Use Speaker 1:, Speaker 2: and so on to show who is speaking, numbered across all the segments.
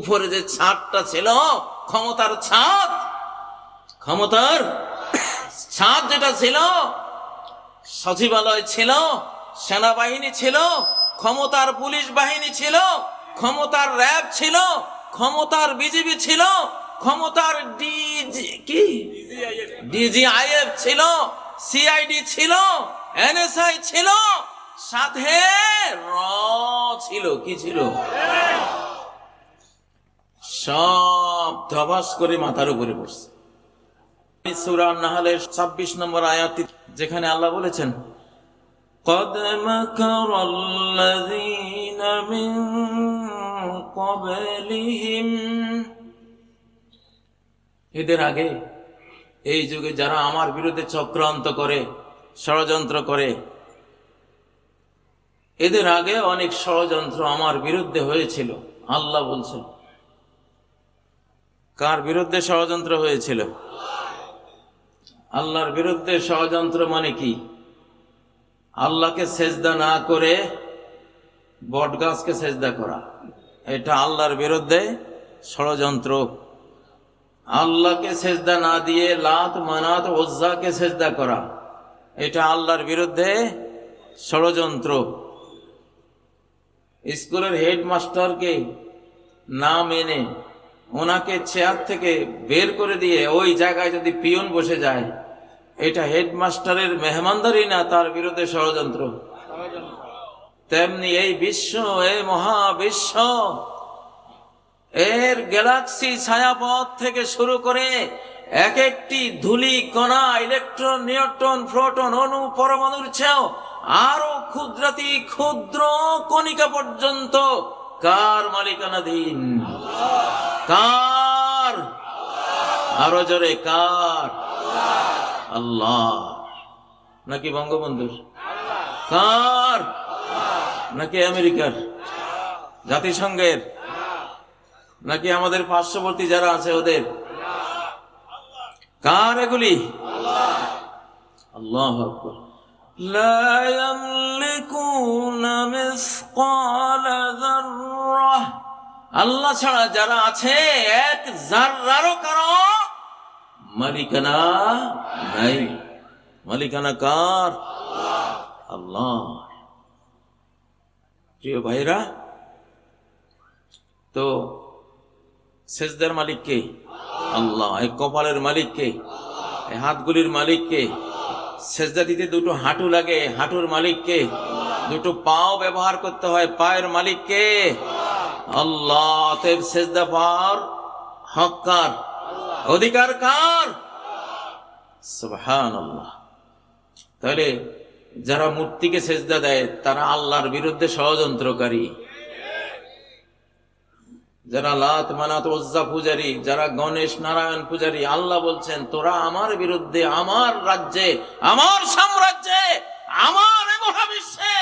Speaker 1: উপরে যে ছাদটা ছিল, ক্ষমতার ছাদ, ক্ষমতার ছাদ যেটা ছিল, সচিবালয় ছিল, সেনাবাহিনী ছিল, ক্ষমতার পুলিশ বাহিনী ছিল, ক্ষমতার র্যাব ছিল, ক্ষমতার বিজিবি ছিল, ক্ষমতার ডিজিআইএফ ছিল, সিআইডি ছিল, এনএসআই ছিল, সাথে র ছিল। কি ছিল? সব ধবাস করে মাথার উপরে পড়ছে। সূরা নাহলের 26 নম্বর আয়াতটি, যেখানে আল্লাহ বলেছেন, قد مكر الذين من قبلهم, এদের আগে এই যুগে যারা আমার বিরুদ্ধে চক্রান্ত করে, ষড়যন্ত্র করে, এদের আগে অনেক ষড়যন্ত্র আমার বিরুদ্ধে হয়েছিল। আল্লাহ বলছেন, কার বিরুদ্ধে ষড়যন্ত্র হয়েছিল? আল্লাহর বিরুদ্ধে ষড়যন্ত্র মানে কি? আল্লাহকে সেজদা না করে বটগাছকে সেজদা করা, এটা আল্লাহর বিরুদ্ধে ষড়যন্ত্র। আল্লাহকে সেজদা না দিয়ে লাত মানাত উজ্জাকে সেজদা করা, এটা আল্লাহর বিরুদ্ধে ষড়যন্ত্র। স্কুলের হেডমাস্টারকে না মেনে ওনাকে চেয়ার থেকে বের করে দিয়ে ওই জায়গায় যদি পিয়ন বসে যায়, এটা হেডমাস্টারের মেহমানদারি না, তার বিরুদ্ধে ষড়যন্ত্র। তেমনি এই বিশ্ব, এই মহাবিশ্ব, এর গ্যালাক্সি ছায়াপথ থেকে শুরু করে এক একটি ধূলি কণা, ইলেকট্রন, নিউট্রন, প্রোটন, অণু, পরমাণুর চেয়েও আরো ক্ষুদ্রাতি ক্ষুদ্র কণিকা পর্যন্ত কার মালিকানাধীন? কার? আরো জোরে, কার? আল্লাহ। নাকি বঙ্গবন্ধুর? কার? নাকি আমেরিকার, জাতিসংঘের, নাকি আমাদের পার্শ্ববর্তী যারা আছে ওদের? কার এগুলি? আল্লাহু আকবার। লা ইয়ামলিকুনা মিসকালা যাররাহ, আল্লাহ ছাড়া যারা আছে এক যাররারও কারো মালিকানা নাই। মালিকানা কার? আল্লাহ। প্রিয় ভাইরা, তো সেজদার মালিক কে? আল্লাহ। এই কপালের মালিক কে? এই হাতগুলির মালিক কে? সেজদা দিতে দুটো হাঁটু লাগে, হাঁটুর মালিক কে? দুটো পাও ব্যবহার করতে হয়, পায়ের মালিক কে? আল্লাহ। অতএব সেজদা পাওয়ার হক কার? অধিকার কার? সুবহানাল্লাহ। তাহলে যারা মূর্তিকে সেজদা দেয় তারা আল্লাহর বিরুদ্ধে ষড়যন্ত্রকারী। যারা লাত মানাত উজ্জা পূজারী, যারা গণেশ নারায়ণ পূজারী, আল্লাহ বলছেন তোরা আমার বিরুদ্ধে, আমার রাজ্যে, আমার সাম্রাজ্যে, আমার মহাবিশ্বে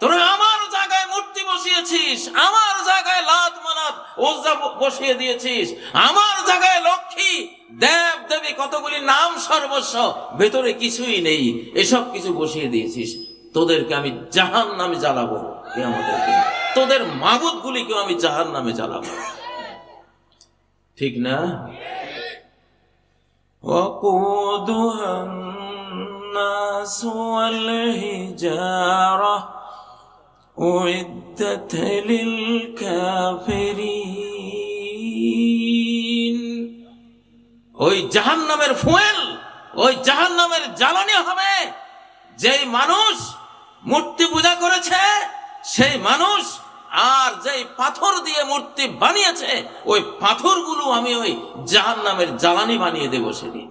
Speaker 1: তোরা আমার জায়গায় মূর্তি বসিয়েছিস, আমার জায়গায় লাত মানাত উজ্জা বসিয়ে দিয়েছিস, আমার জায়গায় লক্ষ্মী দেব দেবী কতগুলি নাম সর্বস্ব, ভেতরে কিছুই নেই, এসব কিছু বসিয়ে দিয়েছিস। তোদেরকে আমি জাহান্নামে জ্বালাবো কিয়ামতের দিন, তোদের মাবুদ গুলিকেও আমি জাহান্নামে জ্বালাবো। ঠিক না? ওয়াকুদুহা الناس والحجارة أعدت للكافرين, ওই জাহান্নামের ফুয়েল, ওই জাহান্নামের জ্বালানি হবে যেই মানুষ মূর্তি পূজা করেছে, সেই মানুষ, আর যেই পাথর দিয়ে মূর্তি বানিয়েছে, ওই পাথরগুলো আমি ওই জাহান্নামের জ্বালানি বানিয়ে দেব সেদিন।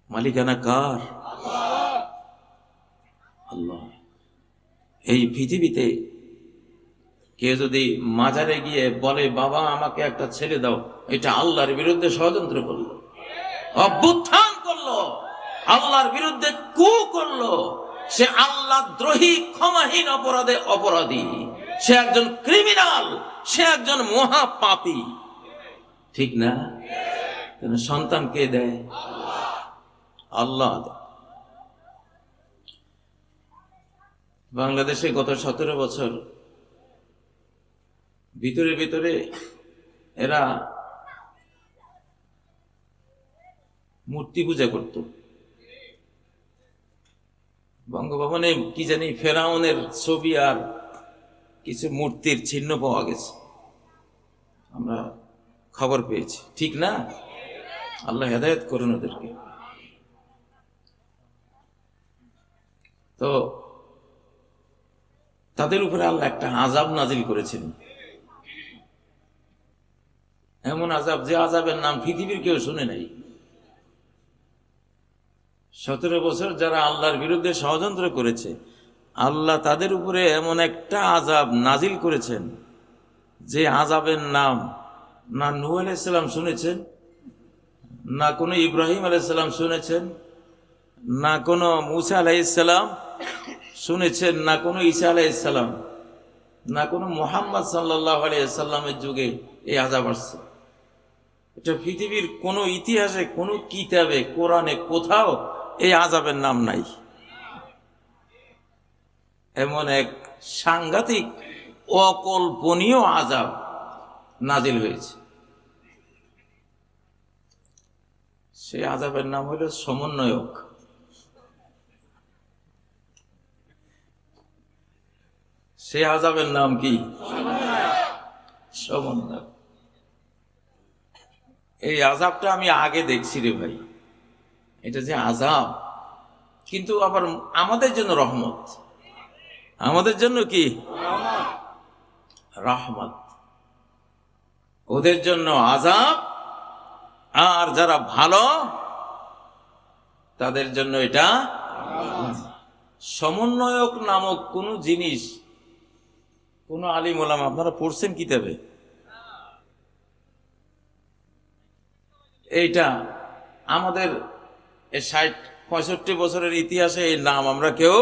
Speaker 1: মালিকানা কার? আল্লাহ। এই পৃথিবীতে কেউ যদি মাজারে গিয়ে বলে বাবা আমাকে একটা ছেলে দাও, এটা আল্লাহর বিরুদ্ধে ষড়যন্ত্র করলো, অভ্যুত্থান করলো, আল্লাহর বিরুদ্ধে কু করলো, সে আল্লাহ দ্রোহী, ক্ষমাহীন অপরাধে অপরাধী, সে একজন ক্রিমিনাল, সে একজন মহাপাপী। ঠিক না? সন্তান কে দেয়? আল্লাহ। বাংলাদেশে গত 17 বছর ভিতরে ভিতরে এরা মূর্তি পূজা করত। বঙ্গভবনে কি জানি ফেরাউনের ছবি আর কিছু মূর্তির চিহ্ন পাওয়া গেছে, আমরা খবর পেয়েছি, ঠিক না? আল্লাহ হেদায়েত করুন ওদেরকে। তো তাদের উপরে আল্লাহ একটা আযাব নাজিল করেছিলেন, এমন আযাব যে আযাবের নাম পৃথিবীর কেউ শুনে নাই। 17 বছর যারা আল্লাহর বিরুদ্ধে ষড়যন্ত্র করেছে, আল্লাহ তাদের উপরে এমন একটা আযাব নাজিল করেছেন যে আযাবের নাম না নূহ আলাইহিস সালাম শুনেছেন, না কোনো ইব্রাহিম আলাইহিস সালাম শুনেছেন, না কোনো মূসা আলাইহিস সালাম শুনেছেন, না কোনো ঈসা আলাইহিস সালাম, না কোনো মুহাম্মদ সাল্লাল্লাহু আলাইহি সাল্লামের যুগে এই আযাব আসছে। এটা পৃথিবীর কোনো ইতিহাসে, কোনো কিতাবে, কোরআনে কোথাও এই আযাবের নাম নাই। এমন এক সাংঘাতিক অকল্পনীয় আযাব নাজিল হয়েছে। সেই আযাবের নাম হলো সমন্বয়ক। সেই আযাবের নাম কি? সমন্বয়ক। এই আযাবটা আমি আগে দেখছি রে ভাই, এটা যে আযাব, কিন্তু আবার আমাদের জন্য রহমত। আমাদের জন্য কি? রহমত। ওদের জন্য আযাব, আর যারা ভালো তাদের জন্য এটা। সমন্বয়ক নামক কোন জিনিস কোন আলিম ওলামা আপনারা পড়ছেন কিতাবে? এইটা আমাদের 60-65 বছরের ইতিহাসে এই নাম আমরা কেউ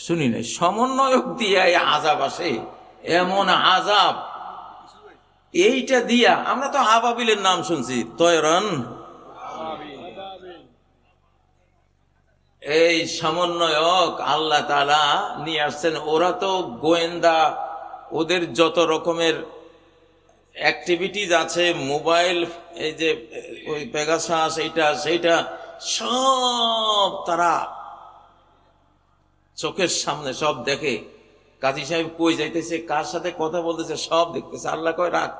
Speaker 1: শুনি নাই। সমন্বয়ক দিয়ে এই আযাব আসে, এমন আযাব। এইটা দিয়া আমরা তো আবাবিলের নাম শুনছি, তয়রান। এই সমন্বয়ক আল্লাহ তাআলা নিয়ে আসছেন। ওরা তো গোয়েন্দা, ওদের যত রকমের অ্যাক্টিভিটিজ আছে, মোবাইল, এই যে ওই পেগাসাস, এইটা সেইটা সব তারা চোখের সামনে সব দেখে। কাজী সাহেব কই যাইতেছে, কার সাথে কথা বলতেছে, সব দেখতেছে। আল্লাহ কয় রাখ,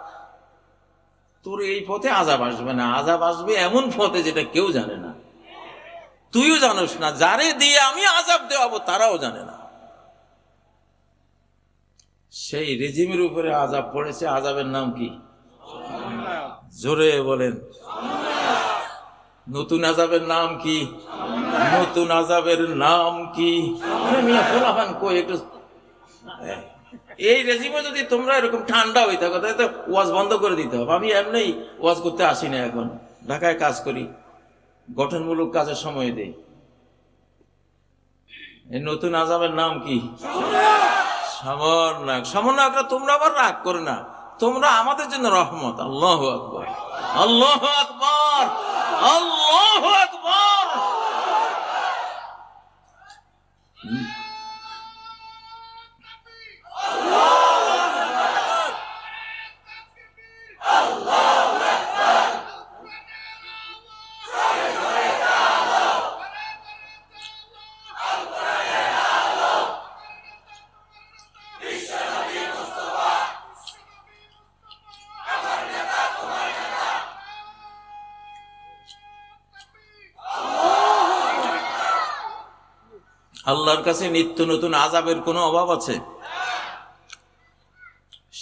Speaker 1: তোর এই পথে আযাব আসবে না। আযাব আসবে এমন পথে যেটা কেউ জানে না, তুইও জানোস না, যারে দিয়ে আমি আযাব দেওয়াবো তারাও জানে না। সেই রেজিমের উপরে আযাব পড়েছে। আযাবের নাম কি? জোরে বলেন। নতুন আযাবের নাম কি? নতুন আযাবের নাম কি? কই একটু, এই রেজিমে যদি তোমরা এরকম ঠান্ডা হয়ে থাকো তাহলে তো ওয়াজ বন্ধ করে দিতে হবে। আমি এমনি ওয়াজ করতে আসি না, এখন ঢাকায় কাজ করি, গঠনমূলক কাজের সময় দেই। এই নতুন আযাবের নাম কি? সমন্বয়ক। সমন্বয়করা তোমরা আবার রাগ করে না, তোমরা আমাদের জন্য রহমত। আল্লাহু আকবার, আল্লাহু আকবার, আল্লাহু আকবার। আল্লাহর কাছে নিত্য নতুন আযাবের কোনো অভাব আছে?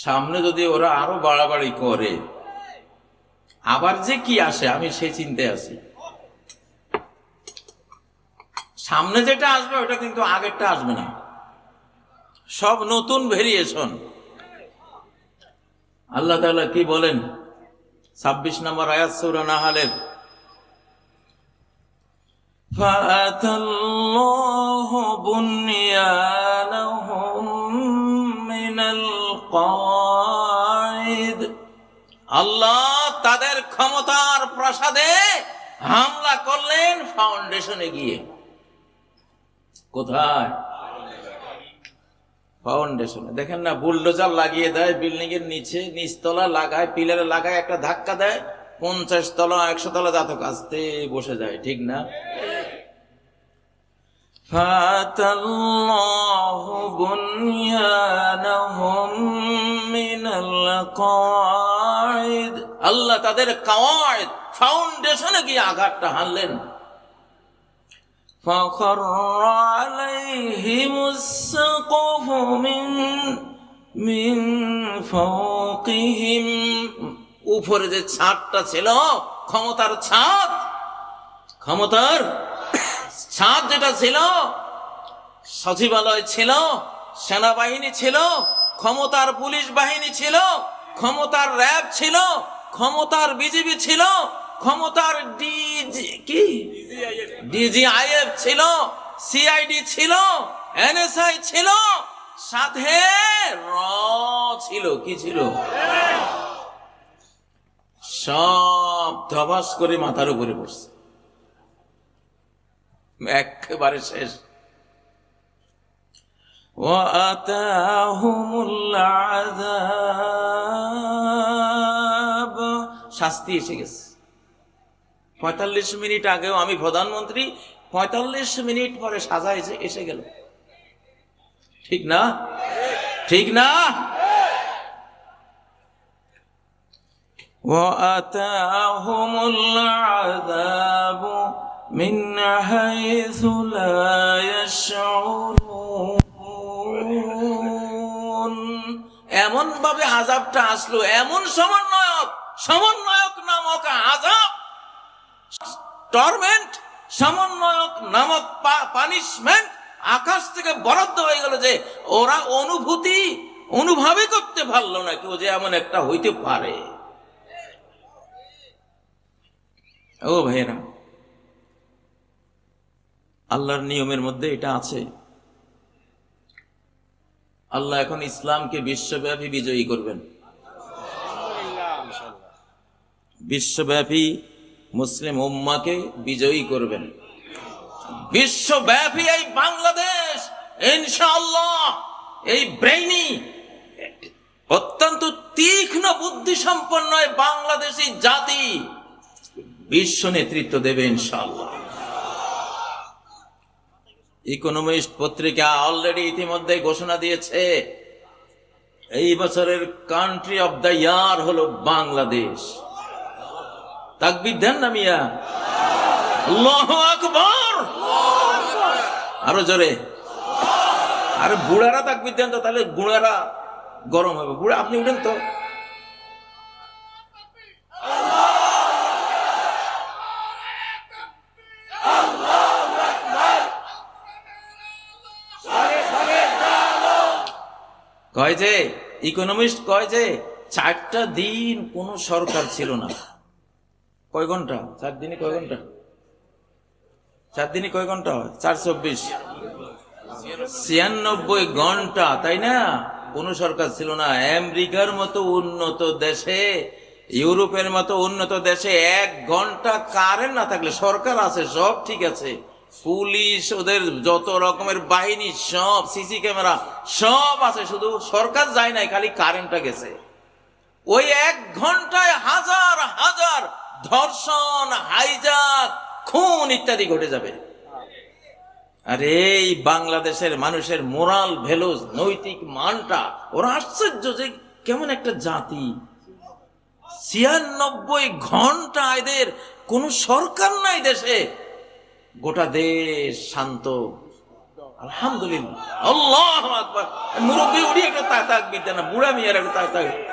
Speaker 1: সামনে যদি ওরা আরো বাড়াবাড়ি করে, আবার যে কি আসে আমি সেই চিন্তায় আছি। সামনে যেটা আসবে ওটা কিন্তু আগেরটা আসবে না, সব নতুন ভেরিয়েশন। আল্লাহ তাআলা কি বলেন? 26 নম্বর আয়াত সূরা নাহলের, فَأَتَى اللَّهُ بُنْيَانَهُمْ مِنَ الْقَوَاعِدِ। আল্লাহ তাদের ক্ষমতার প্রাসাদে হামলা করলেন ফাউন্ডেশনে গিয়ে। কোথায়? ফাউন্ডেশনে দেখেন না, বুলডোজার লাগিয়ে দেয় বিল্ডিং এর নিচে, নিচতলা লাগায়, পিলারে লাগায়, একটা ধাক্কা দেয়, 50 তলা 100 তলা জাতক আস্তে বসে যায়, ঠিক না? ফাতাল্লাহু বুনয়ানাহুম মিনাল কাওয়াইদ, আল্লাহ তাদের কাওয়াইদ ফাউন্ডেশনে গিয়ে আঘাতটা হানলেন। فخر عليهم السقف من فوقهم, উপরে যে ছাদটা ছিল, ক্ষমতার ছাদ, ক্ষমতার ছাদ যেটা ছিল, সচিবালয় ছিল, সেনাবাহিনী ছিল, ক্ষমতার পুলিশ বাহিনী ছিল, ক্ষমতার র্যাব ছিল, ক্ষমতার বিজিবি ছিল, ক্ষমতার ডিজিআইএফ ছিল, সিআইডি ছিল, এনএসআই ছিল, সাথে র ছিল, কি ছিল, সব ধবাস করে মাথার উপরে পড়ছে, একেবারে শেষ। ওয়াতাহুমুল আযাব, শাস্তি এসে গেছে। 45 মিনিট আগেও আমি প্রধানমন্ত্রী, 45 মিনিট পরে সাজা এসে গেল, ঠিক না? ঠিক না? ওয়াতাহুমুল আযাবু মিন হাইসু লা ইয়াশউরুন, এমন ভাবে আযাবটা আসলো, এমন সমন্বয়ক নামক আযাব, টর্মেন্ট, সমন্বয়ক নামক পানিশমেন্ট আকাশ থেকে বরাদ্দ হয়ে গেল, যে ওরা অনুভবই করতে পারলো না কেউ যে এমন একটা হইতে পারে। ও ভাইরা, আল্লাহর নিয়মের মধ্যে এটা আছে। আল্লাহ এখন ইসলামকে বিশ্বব্যাপী বিজয়ী করবেন, বিশ্বব্যাপী মুসলিম উম্মাকে বিজয়ী করবেন, বিশ্বব্যাপী এই বাংলাদেশ ইনশাআল্লাহ, এই ব্রেইনি অত্যন্ত তীক্ষ্ণ বুদ্ধি সম্পন্ন বাংলাদেশী জাতি বিশ্ব নেতৃত্ব দেবে ইনশাআল্লাহ। ইকোনমিস্ট পত্রিকা অলরেডি ইতিমধ্যে ঘোষণা দিয়েছে, এই বছরের কান্ট্রি অফ দ্য ইয়ার হলো বাংলাদেশ। তাকবীর দেন না মিয়া, আল্লাহু আকবার, আরো জোরে। আরে বুড়ারা তাকবীর দেন তো, তাহলে বুড়ারা গরম হবে। বুড়া আপনি উঠেন তো। কয় যে ইকোনমিস্ট কয় যে 4টা দিন কোন সরকার ছিল না। কয় ঘন্টা? 4 দিনে কয় ঘন্টা? 4 দিনে কয় ঘন্টা হয়? 424, 96 ঘন্টা, তাই না? কোন সরকার ছিল না। আমেরিকার মতো উন্নত দেশে, ইউরোপের মতো উন্নত দেশে 1 ঘন্টা কারেন্ট না থাকলে, সরকার আছে, সব ঠিক আছে, পুলিশ, ওদের যত রকমের বাহিনী, সব সিসি ক্যামেরা সব আছে, শুধু সরকার যায় নাই, খালি কারেন্টটা গেছে। ওই 1 ঘন্টায় হাজার হাজার ধর্ষণ, হাইজাক, খুন ইত্যাদি ঘটে যাবে। আর এই বাংলাদেশের মানুষের মোরাল ভ্যালুস, নৈতিক মানটা, ওরা আশ্চর্য যে কেমন একটা জাতি, 96 ঘন্টা এদের কোন সরকার নাই দেশে, গোটা দেশ শান্ত, আলহামদুলিল্লাহ, আল্লাহু আকবার। মুরব্বী উড়ি একটা তাকবীর দেন না, বুড়া মিয়ার একটা তাকবীর।